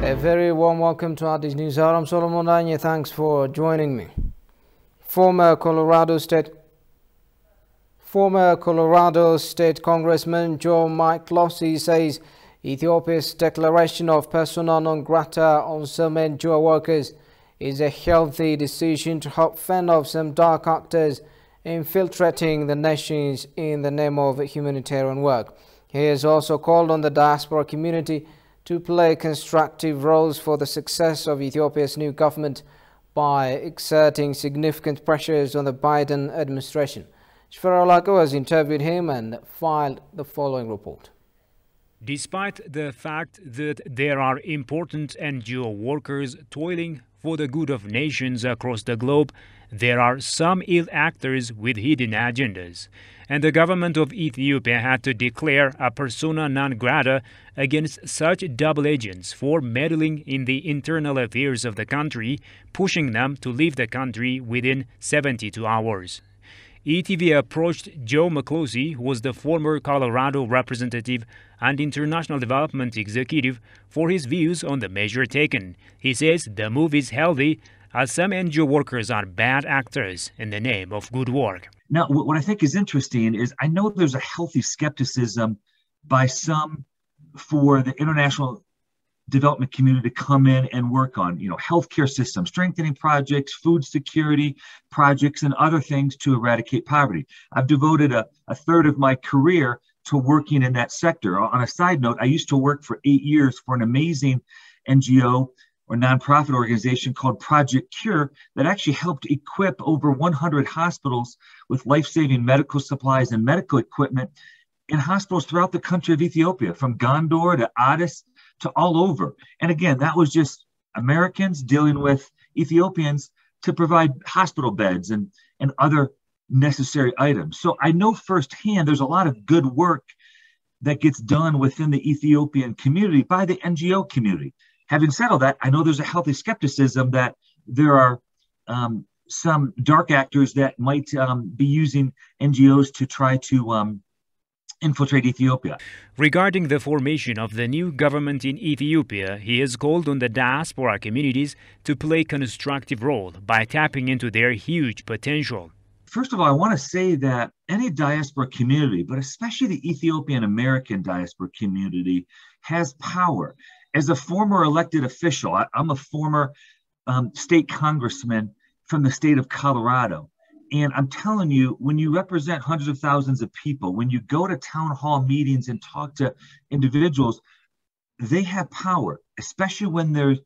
A very warm welcome to Addis News Hour. I'm Solomon Danye. Thanks for joining me. Former Colorado State Congressman Joe McCloskey says Ethiopia's declaration of persona non grata on some NGO workers is a healthy decision to help fend off some dark actors infiltrating the nations in the name of humanitarian work. He has also called on the diaspora community to play constructive roles for the success of Ethiopia's new government by exerting significant pressures on the Biden administration. Shfera Olago has interviewed him and filed the following report. Despite the fact that there are important NGO workers toiling for the good of nations across the globe, there are some ill actors with hidden agendas. And the government of Ethiopia had to declare a persona non grata against such double agents for meddling in the internal affairs of the country, pushing them to leave the country within 72 hours. ETV approached Joe McCloskey, who was the former Colorado representative and international development executive, for his views on the measure taken. He says the move is healthy, as some NGO workers are bad actors in the name of good work. Now, what I think is interesting is I know there's a healthy skepticism by some for the international development community to come in and work on, healthcare system strengthening projects, food security projects, and other things to eradicate poverty. I've devoted a third of my career to working in that sector. On a side note, I used to work for 8 years for an amazing NGO or nonprofit organization called Project Cure that actually helped equip over 100 hospitals with life-saving medical supplies and medical equipment in hospitals throughout the country of Ethiopia, from Gondor to Addis to all over. And again, that was just Americans dealing with Ethiopians to provide hospital beds and other necessary items. So I know firsthand there's a lot of good work that gets done within the Ethiopian community by the NGO community. Having said all that, I know there's a healthy skepticism that there are some dark actors that might be using NGOs to try to infiltrate Ethiopia. Regarding the formation of the new government in Ethiopia, he has called on the diaspora communities to play a constructive role by tapping into their huge potential. First of all, I want to say that any diaspora community, but especially the Ethiopian American diaspora community, has power. As a former elected official, I'm a former state congressman from the state of Colorado. And I'm telling you, when you represent hundreds of thousands of people, when you go to town hall meetings and talk to individuals, they have power, especially when they're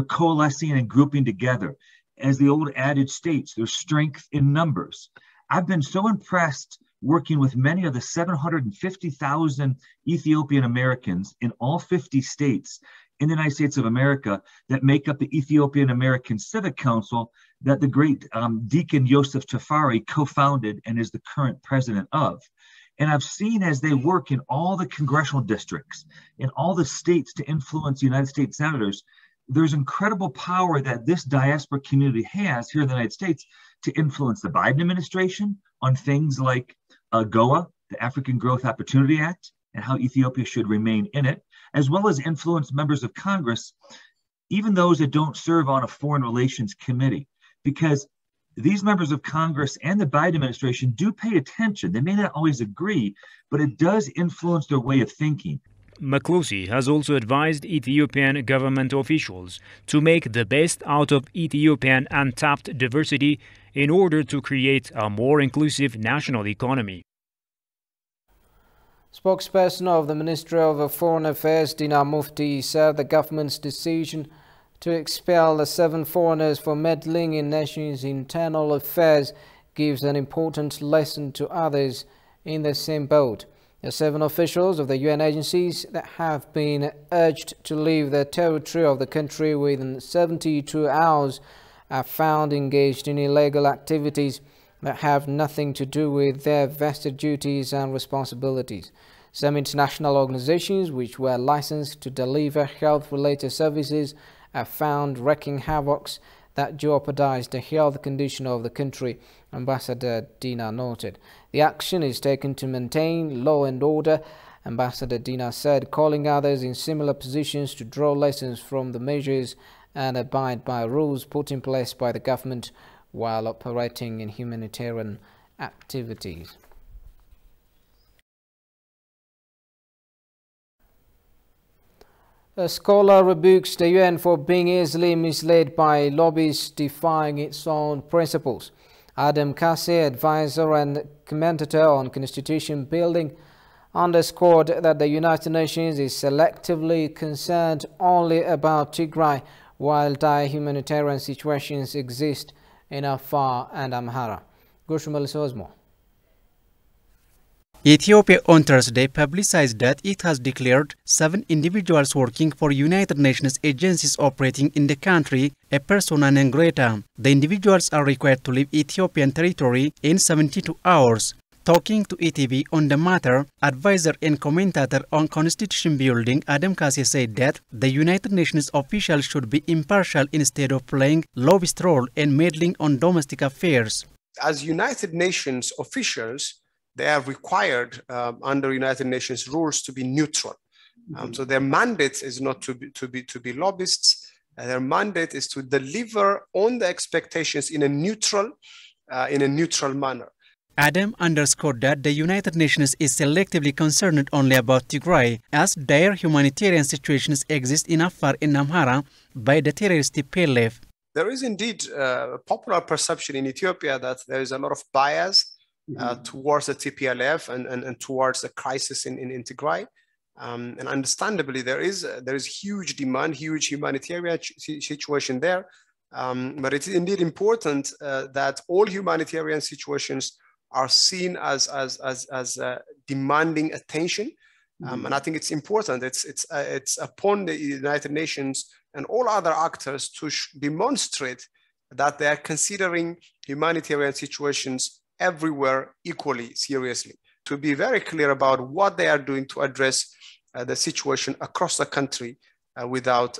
coalescing and grouping together. As the old adage states, there's strength in numbers. I've been so impressed working with many of the 750,000 Ethiopian Americans in all 50 states in the United States of America that make up the Ethiopian American Civic Council that the great Deacon Yosef Tafari co-founded and is the current president of. And I've seen as they work in all the congressional districts, in all the states to influence United States senators, there's incredible power that this diaspora community has here in the United States to influence the Biden administration on things like AGOA, the African Growth Opportunity Act, and how Ethiopia should remain in it, as well as influence members of Congress, even those that don't serve on a foreign relations committee, because these members of Congress and the Biden administration do pay attention. They may not always agree, but it does influence their way of thinking. McCloskey has also advised Ethiopian government officials to make the best out of Ethiopian untapped diversity in order to create a more inclusive national economy. Spokesperson of the Ministry of Foreign Affairs, Dina Mufti, said the government's decision to expel the 7 foreigners for meddling in nations' internal affairs gives an important lesson to others in the same boat. The 7 officials of the UN agencies that have been urged to leave the territory of the country within 72 hours are found engaged in illegal activities that have nothing to do with their vested duties and responsibilities. Some international organizations which were licensed to deliver health-related services are found wreaking havoc that jeopardize the health condition of the country, Ambassador Dina noted. The action is taken to maintain law and order Ambassador Dina said, calling others in similar positions to draw lessons from the measures and abide by rules put in place by the government while operating in humanitarian activities. A scholar rebukes the UN for being easily misled by lobbyists defying its own principles. Adam Kassi, advisor and commentator on constitution building, underscored that the United Nations is selectively concerned only about Tigray, while dire humanitarian situations exist in Afar and Amhara. Gushmal Sosmo. Ethiopia on Thursday publicized that it has declared 7 individuals working for United Nations agencies operating in the country a persona non grata. The individuals are required to leave Ethiopian territory in 72 hours. Talking to ETV on the matter, advisor and commentator on constitution building Adam Kassi said that the United Nations officials should be impartial instead of playing lobbyist role and meddling on domestic affairs. As United Nations officials, they are required under United Nations rules to be neutral. So their mandate is not to be lobbyists. Their mandate is to deliver on the expectations in a neutral manner. Adam underscored that the United Nations is selectively concerned only about Tigray, as dire humanitarian situations exist in Afar and Amhara by the terrorist TPLF. There is indeed a popular perception in Ethiopia that there is a lot of bias towards the TPLF and towards the crisis in Tigray. And understandably, there is huge demand, huge humanitarian situation there. But it is indeed important that all humanitarian situations are seen as demanding attention. And I think it's important. It's upon the United Nations and all other actors to demonstrate that they are considering humanitarian situations everywhere equally seriously, to be very clear about what they are doing to address the situation across the country without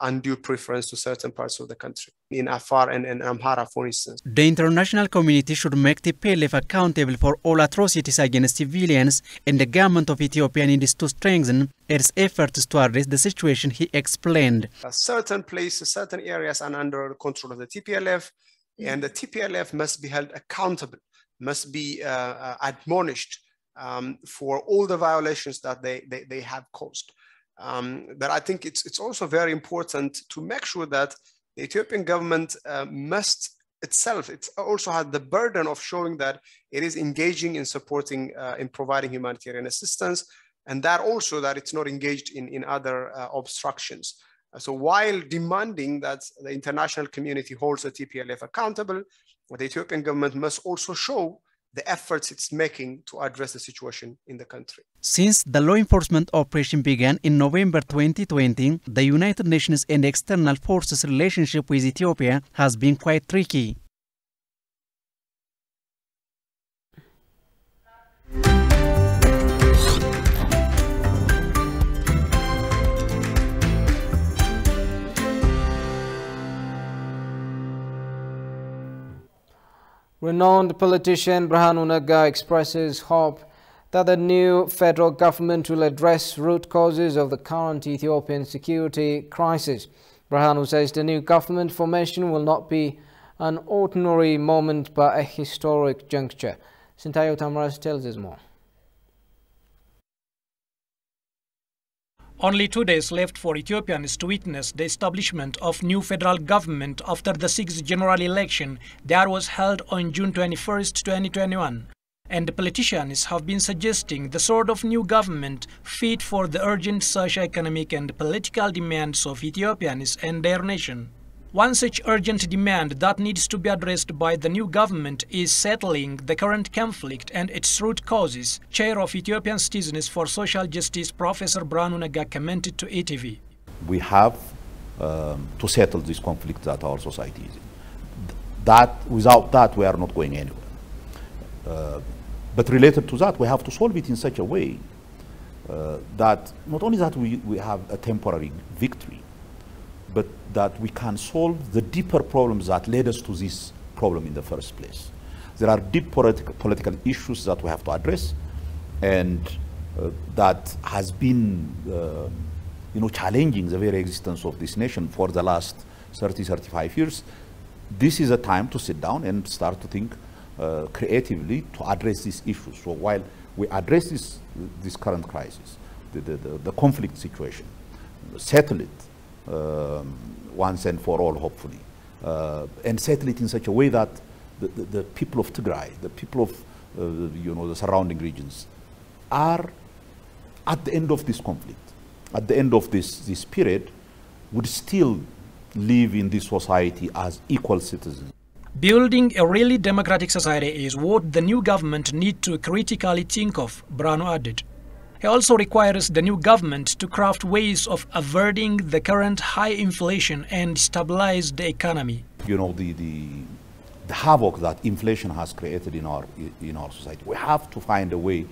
undue preference to certain parts of the country. In Afar and Amhara, for instance. The international community should make TPLF accountable for all atrocities against civilians, and the government of Ethiopia needs to strengthen its efforts to address the situation, he explained. Certain places, certain areas are under control of the TPLF, and the TPLF must be held accountable, must be admonished for all the violations that they have caused. But I think it's also very important to make sure that the Ethiopian government it also had the burden of showing that it is engaging in supporting, in providing humanitarian assistance, and that also that it's not engaged in other obstructions. So while demanding that the international community holds the TPLF accountable, the Ethiopian government must also show the efforts it's making to address the situation in the country. Since the law enforcement operation began in November 2020, the United Nations and external forces' relationship with Ethiopia has been quite tricky. Renowned politician Birhanu Nagga expresses hope that the new federal government will address root causes of the current Ethiopian security crisis. Birhanu says the new government formation will not be an ordinary moment but a historic juncture. Sintayo Tamaras tells us more. Only 2 days left for Ethiopians to witness the establishment of new federal government after the 6th general election that was held on June 21, 2021. And the politicians have been suggesting the sort of new government fit for the urgent socio-economic and political demands of Ethiopians and their nation. One such urgent demand that needs to be addressed by the new government is settling the current conflict and its root causes. Chair of Ethiopian Citizens for Social Justice, Professor Birhanu Nagga, commented to ETV. We have to settle this conflict that our society is in. Without that, we are not going anywhere. But related to that, we have to solve it in such a way that not only that we have a temporary victory, but that we can solve the deeper problems that led us to this problem in the first place. There are deep political issues that we have to address, and that has been challenging the very existence of this nation for the last 30, 35 years. This is a time to sit down and start to think creatively to address these issues. So while we address this current crisis, the conflict situation, settle it once and for all, hopefully, and settle it in such a way that the people of Tigray, the people of the surrounding regions, are at the end of this conflict, at the end of this period, would still live in this society as equal citizens. Building a really democratic society is what the new government need to critically think of, Brano added. He also requires the new government to craft ways of averting the current high inflation and stabilize the economy. The havoc that inflation has created in our society, we have to find a way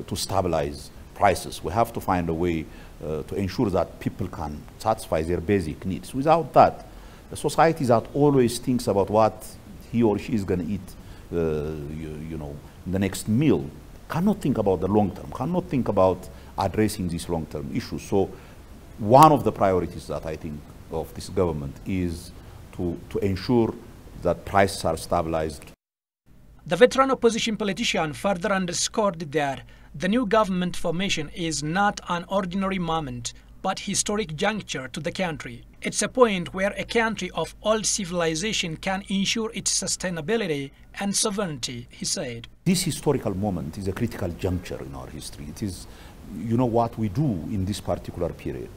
to stabilize prices. We have to find a way to ensure that people can satisfy their basic needs. Without that, a society that always thinks about what he or she is going to eat, the next meal, cannot think about the long term, cannot think about addressing these long-term issues. So one of the priorities that I think of this government is to ensure that prices are stabilized. The veteran opposition politician further underscored that the new government formation is not an ordinary moment, but historic juncture to the country. It's a point where a country of old civilization can ensure its sustainability and sovereignty, he said. This historical moment is a critical juncture in our history. It is, what we do in this particular period,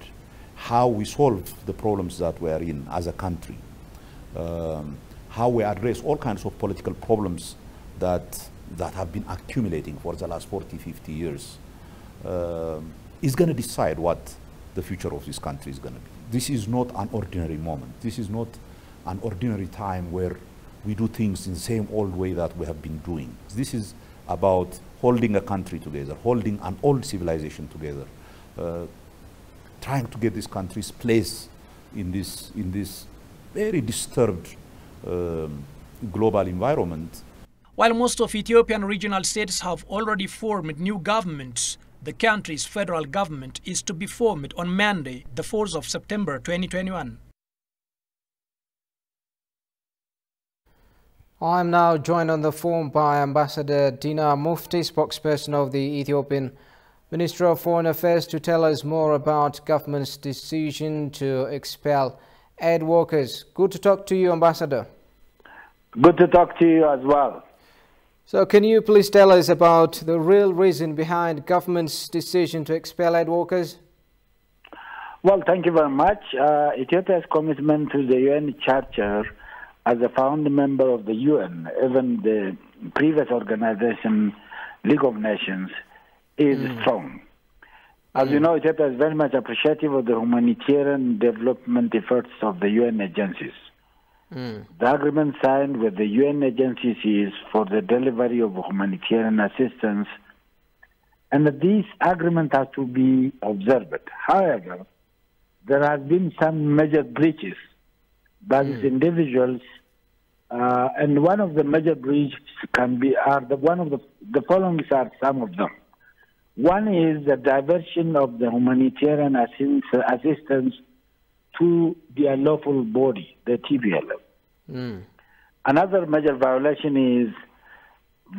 how we solve the problems that we are in as a country, how we address all kinds of political problems that have been accumulating for the last 40, 50 years, is going to decide what the future of this country is going to be. This is not an ordinary moment. This is not an ordinary time where we do things in the same old way that we have been doing. This is about holding a country together, holding an old civilization together, trying to get this country's place in this very disturbed global environment. While most of Ethiopian regional states have already formed new governments, the country's federal government is to be formed on Monday, the 4th of September 2021. I am now joined on the phone by Ambassador Dina Mufti, spokesperson of the Ethiopian Ministry of Foreign Affairs, to tell us more about government's decision to expel aid workers. Good to talk to you, Ambassador. Good to talk to you as well. So can you please tell us about the real reason behind government's decision to expel aid workers? Well, thank you very much. Ethiopia's commitment to the UN Charter as a founding member of the UN, even the previous organization, League of Nations, is strong. As you know, Ethiopia is very much appreciative of the humanitarian development efforts of the UN agencies. The agreement signed with the UN agencies is for the delivery of humanitarian assistance, and this agreement has to be observed. However, there have been some major breaches by these individuals, and one of the major breaches can be the following are some of them. One is the diversion of the humanitarian assistance to the unlawful body, the TPLF. Another major violation is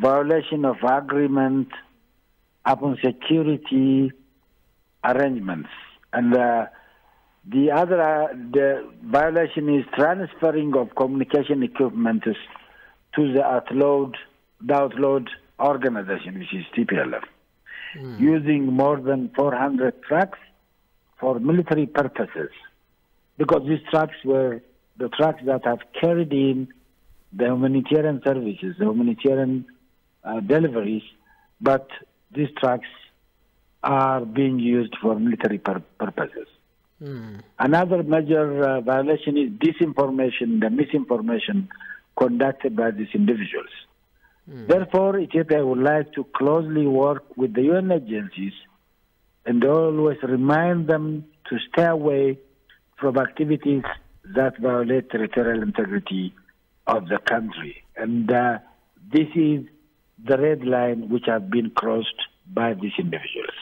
violation of agreement upon security arrangements. And the violation is transferring of communication equipment to the outlawed organization, which is TPLF, using more than 400 trucks for military purposes, because these trucks were the trucks that have carried in the humanitarian services, the humanitarian deliveries, but these trucks are being used for military purposes. Another major violation is disinformation, the misinformation conducted by these individuals. Therefore, Ethiopia would like to closely work with the UN agencies and always remind them to stay away from activities that violate territorial integrity of the country. And this is the red line which have been crossed by these individuals.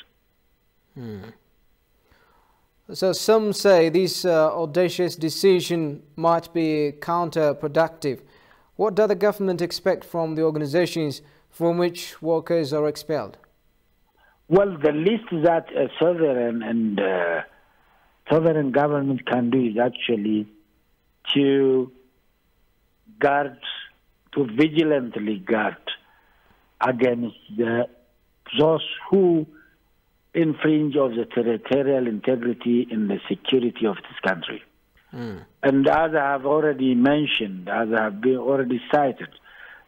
So some say this audacious decision might be counterproductive. What does the government expect from the organizations from which workers are expelled? Well, the least that a sovereign government can do is actually to vigilantly guard against those who infringe of the territorial integrity and the security of this country. And as I have already mentioned, as I have already cited,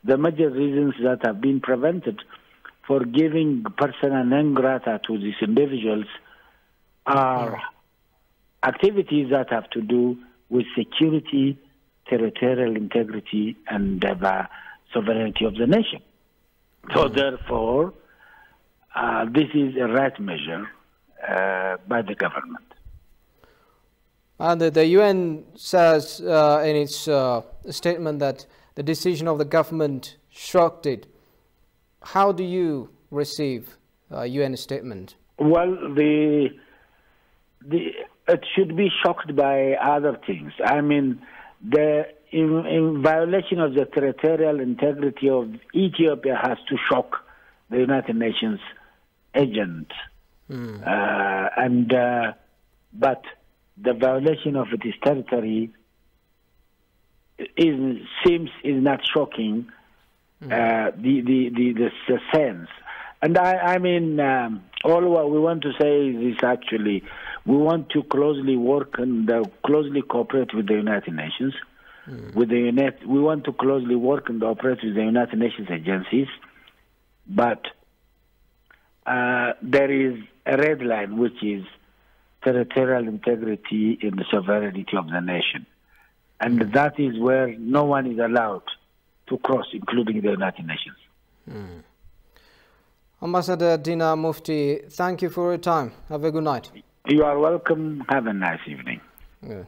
the major reasons that have been prevented for giving persona non grata to these individuals are activities that have to do with security, territorial integrity, and the sovereignty of the nation. So therefore, this is a right measure by the government. And the UN says in its statement that the decision of the government shocked it. How do you receive a UN statement? Well, it should be shocked by other things. I mean, in violation of the territorial integrity of Ethiopia has to shock the United Nations agent. But the violation of its territory is not shocking. The sense, and I mean, all what we want to say is actually we want to closely work and closely cooperate with the United Nations. We want to closely work and operate with the United Nations agencies, but there is a red line, which is territorial integrity and the sovereignty of the nation, and that is where no one is allowed to cross, including the United Nations. Ambassador Dina Mufti, thank you for your time. Have a good night. You are welcome. Have a nice evening. Yeah.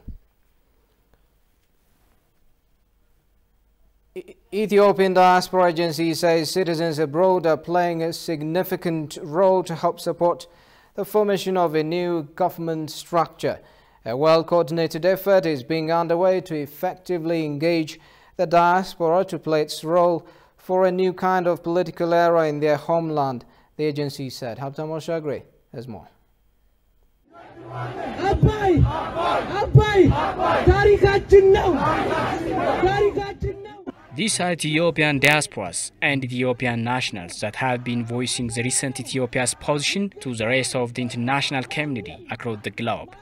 Ethiopian Diaspora Agency says citizens abroad are playing a significant role to help support the formation of a new government structure. A well-coordinated effort is being underway to effectively engage the diaspora to play its role for a new kind of political era in their homeland, the agency said. Habtam Oshagri has more. These are Ethiopian diasporas and Ethiopian nationals that have been voicing the recent Ethiopia's position to the rest of the international community across the globe.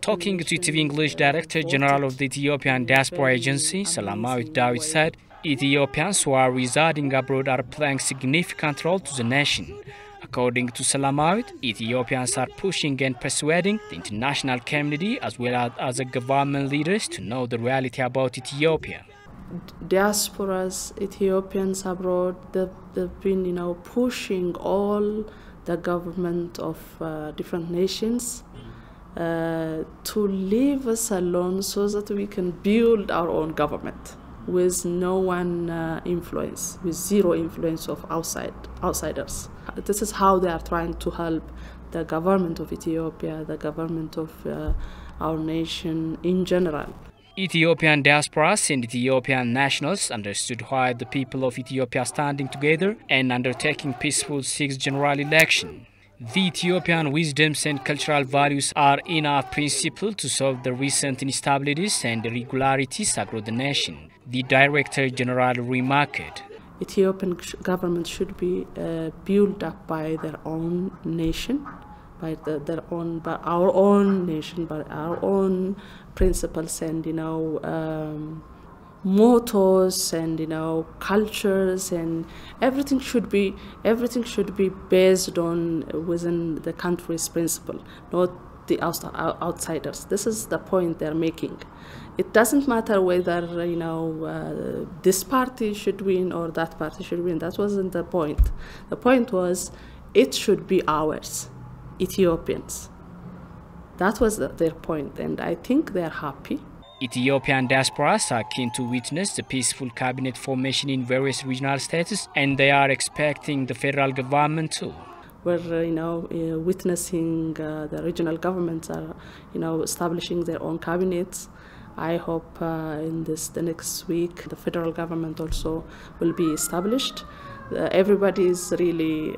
Talking to TV English Director General of the Ethiopian Diaspora Agency, Salamawit Dawit said, Ethiopians who are residing abroad are playing significant role to the nation. According to Salamawit, Ethiopians are pushing and persuading the international community as well as other government leaders to know the reality about Ethiopia. Diasporas, Ethiopians abroad, they've been, pushing all the government of different nations to leave us alone so that we can build our own government with no one influence, with zero influence of outsiders. This is how they are trying to help the government of Ethiopia, the government of our nation in general. Ethiopian diasporas and Ethiopian nationals understood why the people of Ethiopia are standing together and undertaking peaceful 6th general election. The Ethiopian wisdoms and cultural values are enough principle to solve the recent instabilities and irregularities across the nation, the Director General remarked. Ethiopian government should be built up by their own nation, by our own nation, by our own principles and mottos and cultures, and everything should be based on within the country's principle, not the outsiders. This is the point they're making. It doesn't matter whether this party should win or that party should win. That wasn't the point. The point was it should be ours, Ethiopians. That was their point, and I think they're happy. Ethiopian diasporas are keen to witness the peaceful cabinet formation in various regional states, and they are expecting the federal government too. we're witnessing the regional governments are establishing their own cabinets. I hope in the next week the federal government also will be established. Everybody is really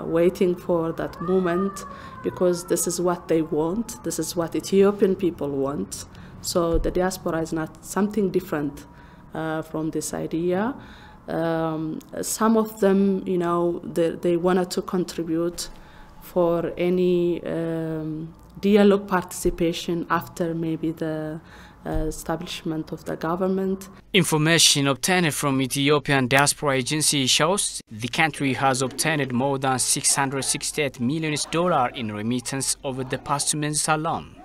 waiting for that moment, because this is what they want. This is what Ethiopian people want. So the diaspora is not something different from this idea. Some of them, they wanted to contribute for any dialogue participation after maybe the establishment of the government. Information obtained from Ethiopian Diaspora Agency shows the country has obtained more than $668 million in remittance over the past 2 months alone.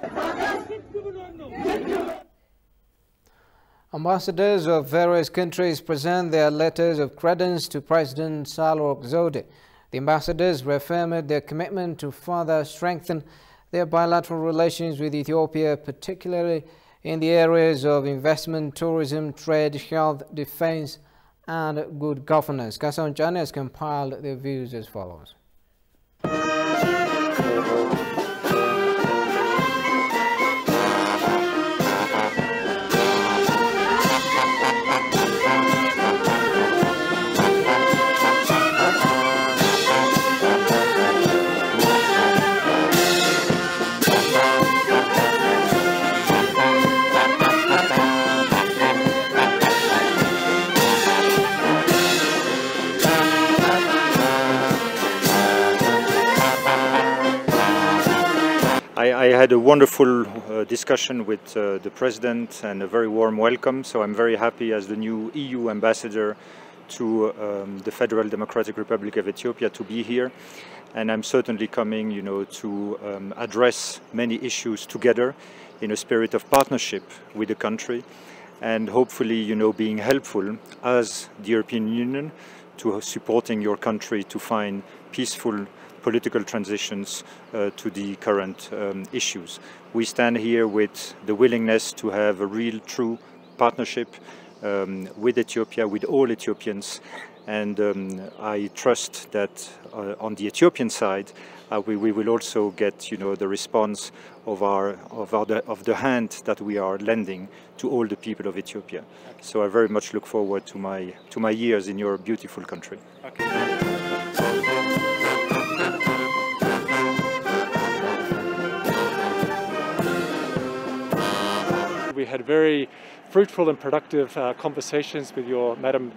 Ambassadors of various countries present their letters of credence to President Sahle-Work Zewde. The ambassadors reaffirmed their commitment to further strengthen their bilateral relations with Ethiopia, particularly in the areas of investment, tourism, trade, health, defense, and good governance. Kasan Chani has compiled their views as follows. I had a wonderful discussion with the President and a very warm welcome, so I'm very happy as the new EU ambassador to the Federal Democratic Republic of Ethiopia to be here. And I'm certainly coming, to address many issues together in a spirit of partnership with the country, and hopefully, being helpful as the European Union to supporting your country to find peaceful political transitions to the current issues. We stand here with the willingness to have a real, true partnership with Ethiopia, with all Ethiopians, and I trust that on the Ethiopian side we will also get, the response of the hand that we are lending to all the people of Ethiopia. So I very much look forward to my years in your beautiful country. Okay. We had very fruitful and productive conversations with your Madam,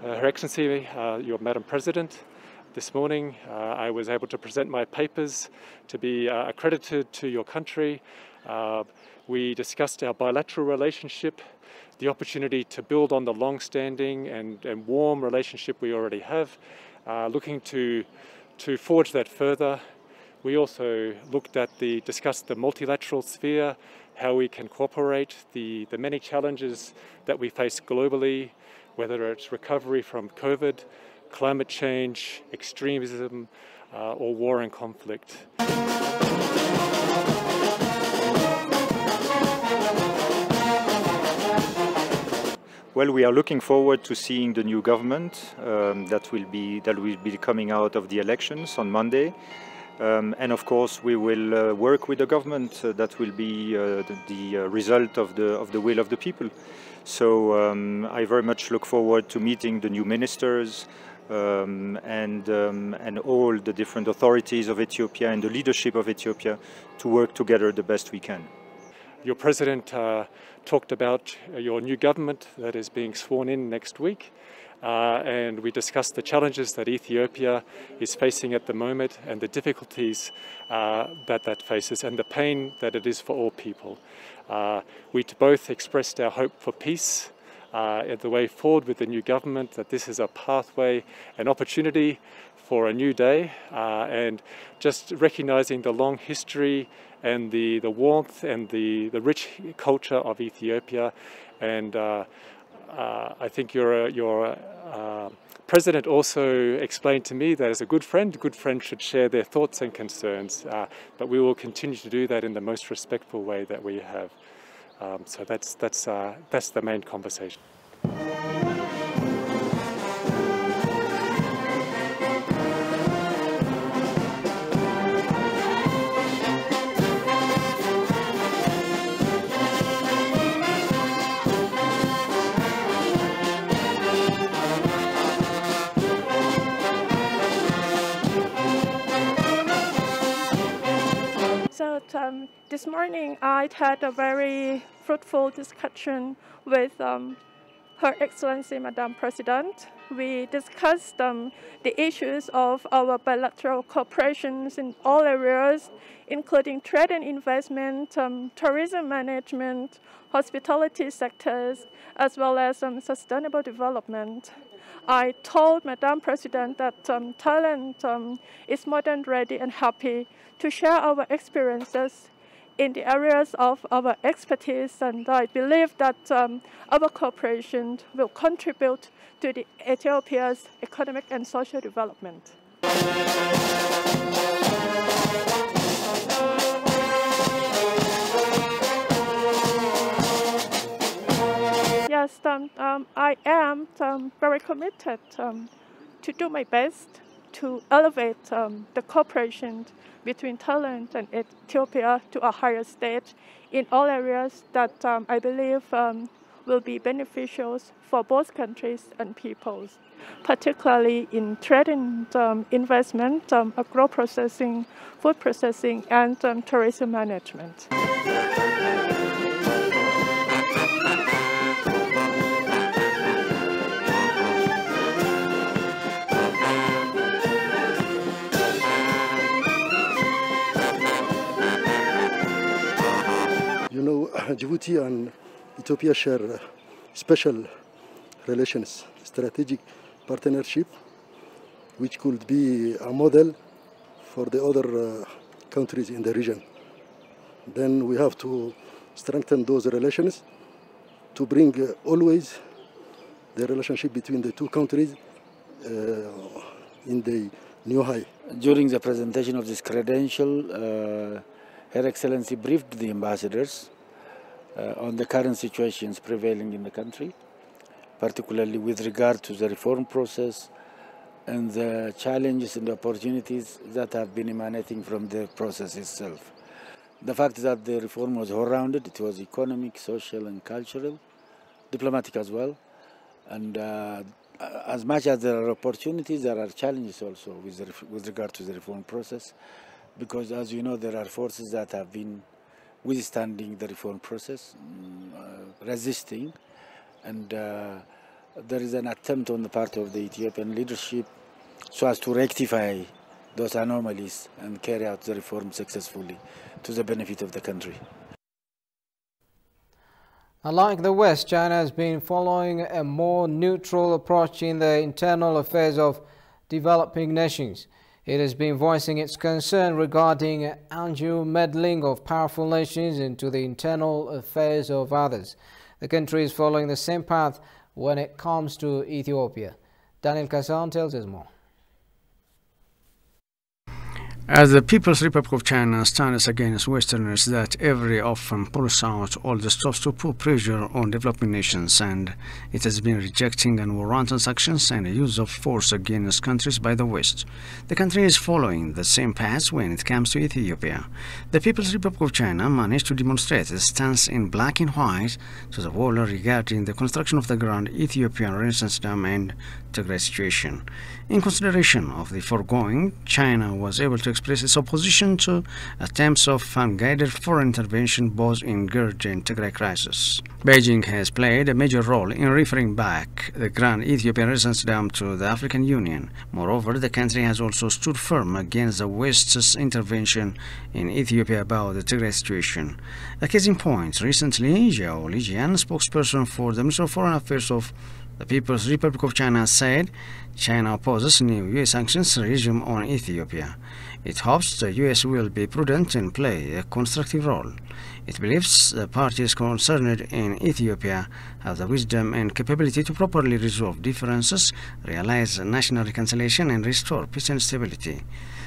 Her Excellency, your Madam President. This morning I was able to present my papers to be accredited to your country. We discussed our bilateral relationship, the opportunity to build on the long-standing and warm relationship we already have, looking to forge that further. We also discussed the multilateral sphere, how we can cooperate, the many challenges that we face globally, whether it's recovery from COVID, climate change, extremism, or war and conflict. Well, we are looking forward to seeing the new government that will be coming out of the elections on Monday. And of course, we will work with the government that will be the result of the will of the people. So I very much look forward to meeting the new ministers and all the different authorities of Ethiopia and the leadership of Ethiopia to work together the best we can. Your President talked about your new government that is being sworn in next week. And we discussed the challenges that Ethiopia is facing at the moment and the difficulties that faces and the pain that it is for all people. We both expressed our hope for peace and the way forward with the new government, that this is a pathway, an opportunity for a new day, and just recognizing the long history and the warmth and the rich culture of Ethiopia. And I think your President also explained to me that as a good friend should share their thoughts and concerns, but we will continue to do that in the most respectful way that we have. So that's the main conversation. This morning, I had a very fruitful discussion with Her Excellency, Madam President. We discussed the issues of our bilateral cooperations in all areas, including trade and investment, tourism management, hospitality sectors, as well as sustainable development. I told Madam President that Thailand is more than ready and happy to share our experiences in the areas of our expertise, and I believe that our cooperation will contribute to the Ethiopia's economic and social development. Yes, I am very committed to do my best to elevate the cooperation between Thailand and Ethiopia to a higher stage in all areas that I believe will be beneficial for both countries and peoples, particularly in trade and investment, agro-processing, food processing, and tourism management. You know, Djibouti and Ethiopia share special relations, strategic partnership, which could be a model for the other countries in the region. Then we have to strengthen those relations to bring always the relationship between the two countries in the new high. During the presentation of this credential, Her Excellency briefed the ambassadors on the current situations prevailing in the country, particularly with regard to the reform process and the challenges and opportunities that have been emanating from the process itself. The fact that the reform was all-rounded, it was economic, social and cultural, diplomatic as well, and as much as there are opportunities, there are challenges also with regard to the reform process, because as you know, there are forces that have been withstanding the reform process, resisting, and there is an attempt on the part of the Ethiopian leadership so as to rectify those anomalies and carry out the reform successfully to the benefit of the country. Unlike the West, China has been following a more neutral approach in the internal affairs of developing nations. It has been voicing its concern regarding undue meddling of powerful nations into the internal affairs of others. The country is following the same path when it comes to Ethiopia. Daniel Kazan tells us more. As the People's Republic of China stands against Westerners that every often pulls out all the stops to put pressure on developing nations, and it has been rejecting unwarranted actions and the use of force against countries by the West. The country is following the same path when it comes to Ethiopia. The People's Republic of China managed to demonstrate its stance in black and white to the world regarding the construction of the Grand Ethiopian Renaissance Dam and Tigray situation. In consideration of the foregoing, China was able to express its opposition to attempts of unguided foreign intervention both in Gerd and Tigray crisis. Beijing has played a major role in referring back the Grand Ethiopian Renaissance Dam to the African Union. Moreover, the country has also stood firm against the West's intervention in Ethiopia about the Tigray situation. A case in point, recently, Zhao Lijian, spokesperson for the Ministry of Foreign Affairs of the People's Republic of China, said China opposes new U.S. sanctions regime on Ethiopia. It hopes the U.S. will be prudent and play a constructive role. It believes the parties concerned in Ethiopia have the wisdom and capability to properly resolve differences, realize national reconciliation, and restore peace and stability.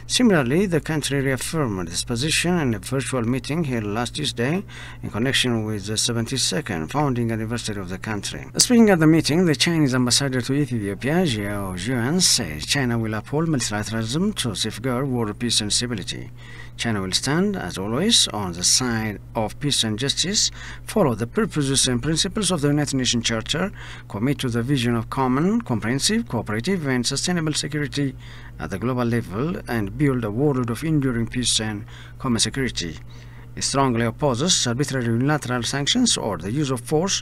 Similarly, the country reaffirmed this position in a virtual meeting held last Tuesday in connection with the 72nd founding anniversary of the country. Speaking at the meeting, the Chinese ambassador to Ethiopia, Zhao Lijian, said China will uphold multilateralism to safeguard world peace and stability. China will stand, as always, on the side of peace and justice, follow the purposes and principles of the United Nations Charter, commit to the vision of common, comprehensive, cooperative, and sustainable security at the global level, and build a world of enduring peace and common security. It strongly opposes arbitrary unilateral sanctions or the use of force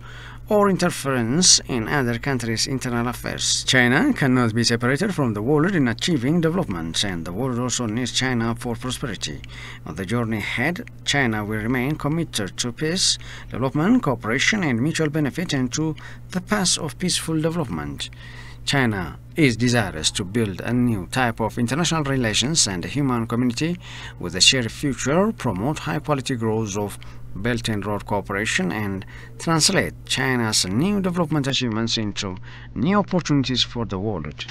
or interference in other countries' internal affairs. China cannot be separated from the world in achieving development, and the world also needs China for prosperity. On the journey ahead, China will remain committed to peace, development, cooperation, and mutual benefit, and to the path of peaceful development. China is desirous to build a new type of international relations and a human community with a shared future, promote high-quality growth of Belt and Road cooperation, and translate China's new development achievements into new opportunities for the world.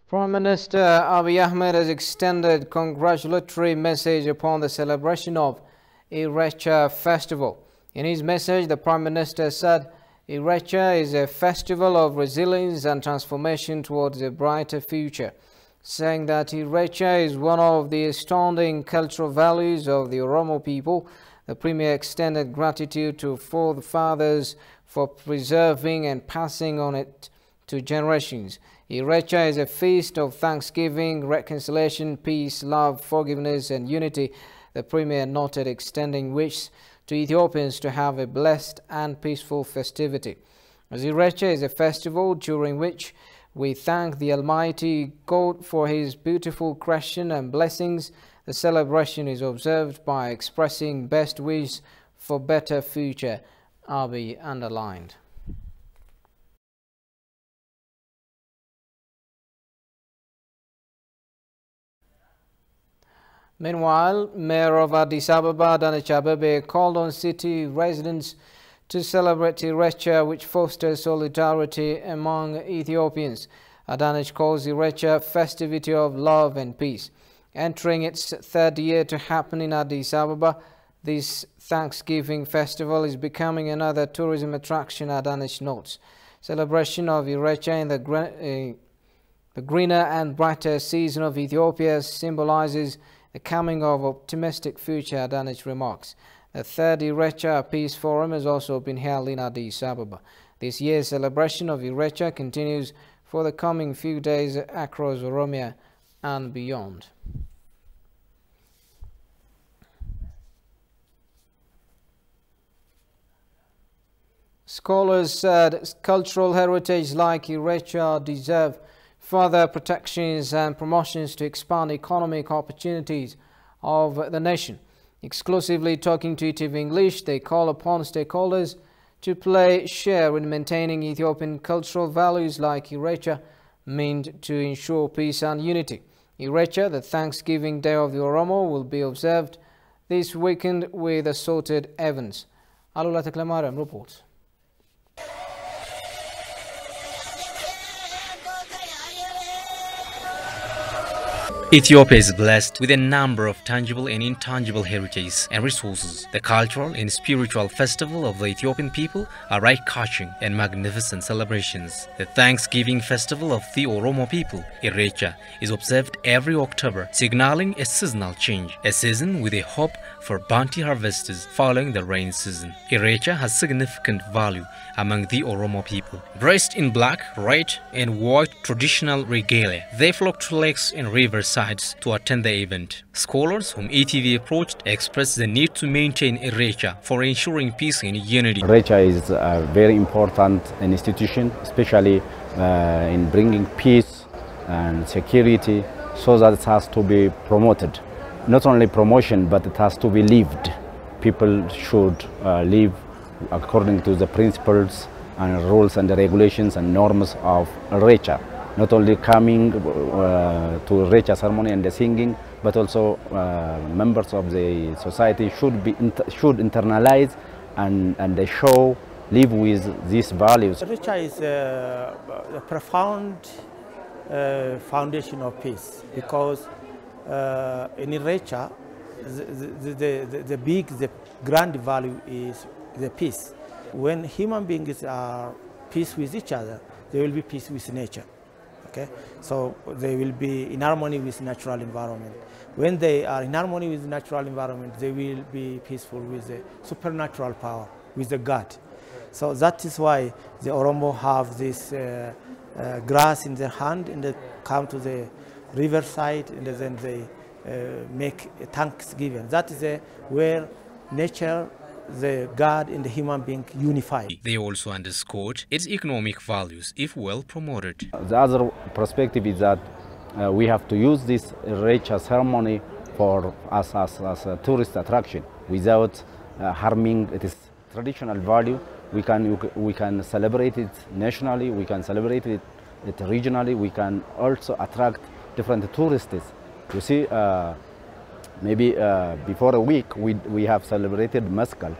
Prime Minister Abiy Ahmed has extended congratulatory message upon the celebration of Irecha festival. In his message, the Prime Minister said, Irecha is a festival of resilience and transformation towards a brighter future, saying that Irecha is one of the astounding cultural values of the Oromo people. The Premier extended gratitude to forefathers for preserving and passing on it to generations. Irecha is a feast of thanksgiving, reconciliation, peace, love, forgiveness, and unity. The Premier noted, extending wishes to Ethiopians to have a blessed and peaceful festivity. As Irecha is a festival during which we thank the Almighty God for His beautiful creation and blessings, the celebration is observed by expressing best wishes for better future, Abiy underlined. Meanwhile, Mayor of Addis Ababa, Adanich Abebe, called on city residents to celebrate Irecha, which fosters solidarity among Ethiopians. Adanich calls Irecha festivity of love and peace. Entering its third year to happen in Addis Ababa, this Thanksgiving festival is becoming another tourism attraction, Adanich notes. Celebration of Irecha in the greener and brighter season of Ethiopia symbolizes the coming of optimistic future, Adanich remarks. The third Irecha Peace Forum has also been held in Addis Ababa. This year's celebration of Irecha continues for the coming few days across Oromia and beyond. Scholars said cultural heritage like Irecha deserve further protections and promotions to expand economic opportunities of the nation. Exclusively talking to ETV English, they call upon stakeholders to play share in maintaining Ethiopian cultural values like Irecha, meant to ensure peace and unity. Irecha, the Thanksgiving Day of the Oromo, will be observed this weekend with assorted events. Alula Teklemaram reports. Ethiopia is blessed with a number of tangible and intangible heritages and resources. The cultural and spiritual festival of the Ethiopian people are eye-catching and magnificent celebrations. The Thanksgiving festival of the Oromo people, Irecha, is observed every October, signaling a seasonal change, a season with a hope for bounty harvesters following the rain season. Irecha has significant value among the Oromo people. Dressed in black, red, and white traditional regalia, they flock to lakes and riversides to attend the event. Scholars whom ETV approached expressed the need to maintain Irecha for ensuring peace and unity. Irecha is a very important institution, especially in bringing peace and security, so that it has to be promoted. Not only promotion, but it has to be lived. People should live according to the principles and rules and the regulations and norms of Irecha. Not only coming to Irecha ceremony and the singing, but also members of the society should internalize and they live with these values. Irecha is a profound foundation of peace, because in Irecha, the grand value is the peace. When human beings are peace with each other, they will be peace with nature. Okay? So they will be in harmony with natural environment. When they are in harmony with the natural environment, they will be peaceful with the supernatural power, with the God. So that is why the Oromo have this grass in their hand, and they come to the riverside, and then they make a thanksgiving. That is where nature, the God, and the human being unify. They also underscored its economic values if well promoted. The other perspective is that we have to use this Irecha ceremony for us as a tourist attraction without harming its traditional value. We can celebrate it nationally, we can celebrate it regionally, we can also attract different tourists. You see, maybe before a week we have celebrated Mescal.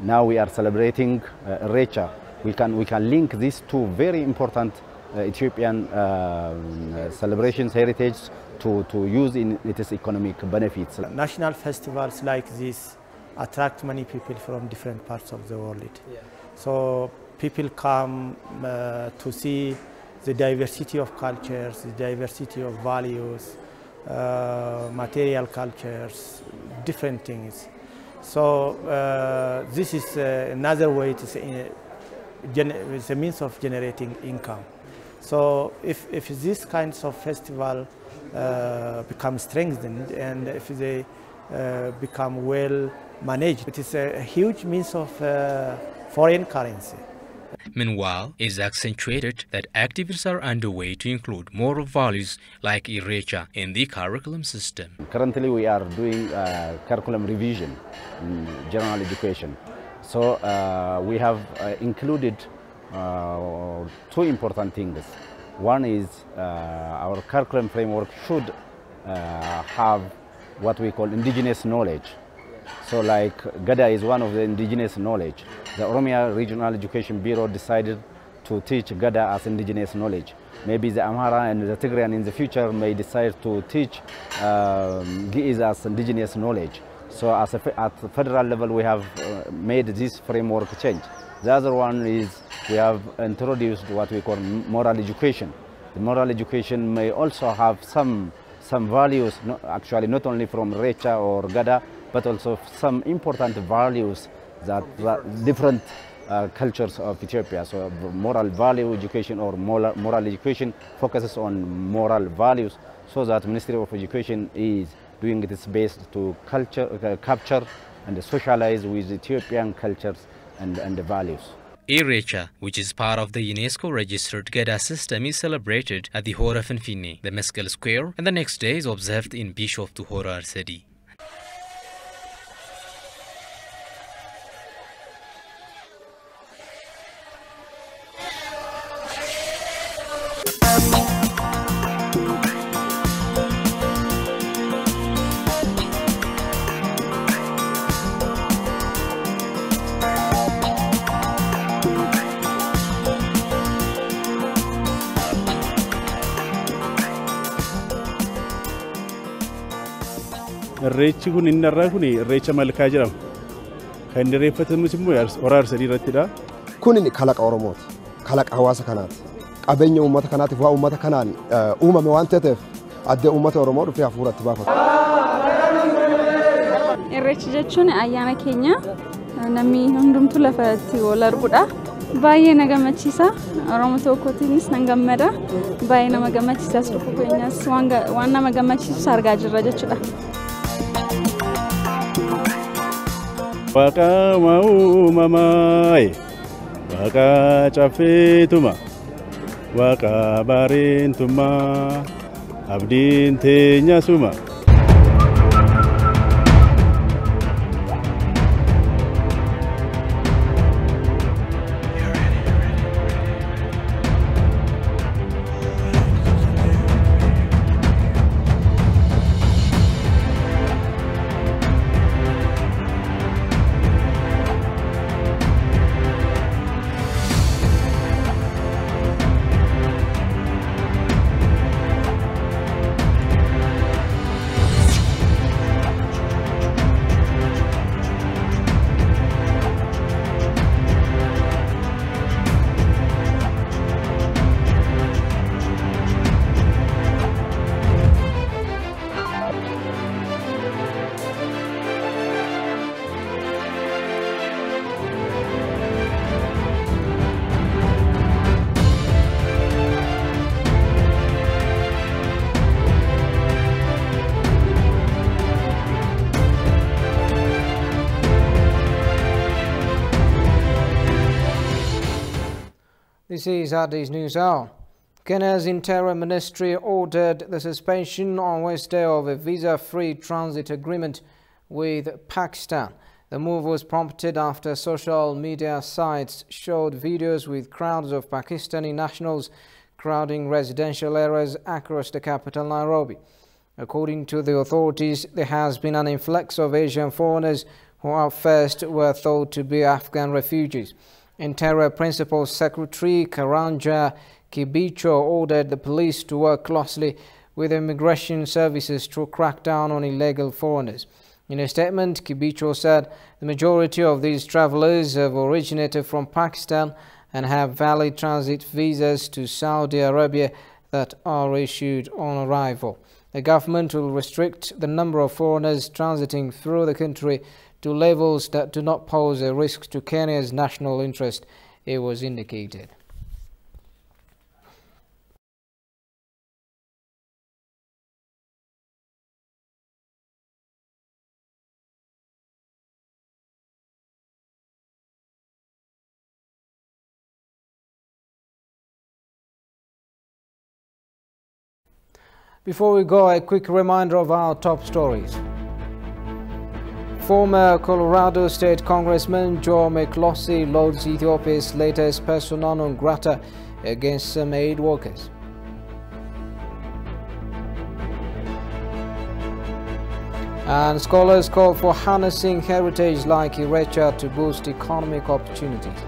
Now we are celebrating Irecha. We can link these two very important Ethiopian celebrations, heritage, to use in its economic benefits. National festivals like this attract many people from different parts of the world. Yeah. So people come to see the diversity of cultures, the diversity of values, material cultures, different things. So this is another way to say it's a means of generating income. So if these kinds of festival become strengthened, and if they become well managed, it is a huge means of foreign currency. Meanwhile, it is accentuated that activities are underway to include moral values like Irecha in the curriculum system. Currently, we are doing curriculum revision in general education. So we have included two important things. One is our curriculum framework should have what we call indigenous knowledge. So like Gada is one of the indigenous knowledge. The Oromia Regional Education Bureau decided to teach Gada as indigenous knowledge. Maybe the Amhara and the Tigrayan in the future may decide to teach Giz as indigenous knowledge. So at the federal level we have made this framework change. The other one is we have introduced what we call moral education. The moral education may also have some values, actually not only from Irecha or Gada, but also some important values that different cultures of Ethiopia. So moral value education or moral education focuses on moral values, so that Ministry of Education is doing its best to capture and socialize with Ethiopian cultures and the values. Irecha, which is part of the UNESCO-registered Gada system, is celebrated at the Hora Finfinne, the Mescal Square, and the next day is observed in Bishoftu Hora Arsadi. Irreechi kun inni irraa kun irreecha malkaa jedhama. Kan inni irreeffatamus immoo hora Arsadii irrattidha. Kun inni kalaqa Oromooti. Kalaqa hawaasa kanaati. Qabeenya uummata kanaatiif waa uummata kanaan uumame waan ta'eef addee uummata Oromoo dhufee hafuuratti baafata. Irreechi jechuun ayyaana keenya namni hundumtuu lafatti wal arguudha. Baay'ee na gammachiisa. Oromoo tokkottiinis nan gammada. Baay'ee nama gammachiisa. Tokko keenyas waan nama gammachiisu argaa jirra jechuudha. Waaqa uumamaayi, waaqa caffeetuma, waaqa bareentuma, abdiin teenya suma. This is Addis News Hour. Kenya's Interior Ministry ordered the suspension on Wednesday of a visa-free transit agreement with Pakistan. The move was prompted after social media sites showed videos with crowds of Pakistani nationals crowding residential areas across the capital, Nairobi. According to the authorities, there has been an influx of Asian foreigners who at first were thought to be Afghan refugees. Interior Principal Secretary Karanja Kibicho ordered the police to work closely with immigration services to crack down on illegal foreigners. In a statement, Kibicho said the majority of these travelers have originated from Pakistan and have valid transit visas to Saudi Arabia that are issued on arrival. The government will restrict the number of foreigners transiting through the country to levels that do not pose a risk to Kenya's national interest, it was indicated. Before we go, a quick reminder of our top stories. Former Colorado State Congressman Joe McCloskey loads Ethiopia's latest persona non grata against some aid workers. And scholars call for harnessing heritage like Irecha to boost economic opportunities.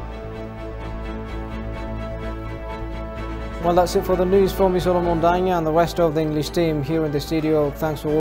Well, that's it for the news. For me, Solomon Danya, and the rest of the English team here in the studio. Thanks for watching.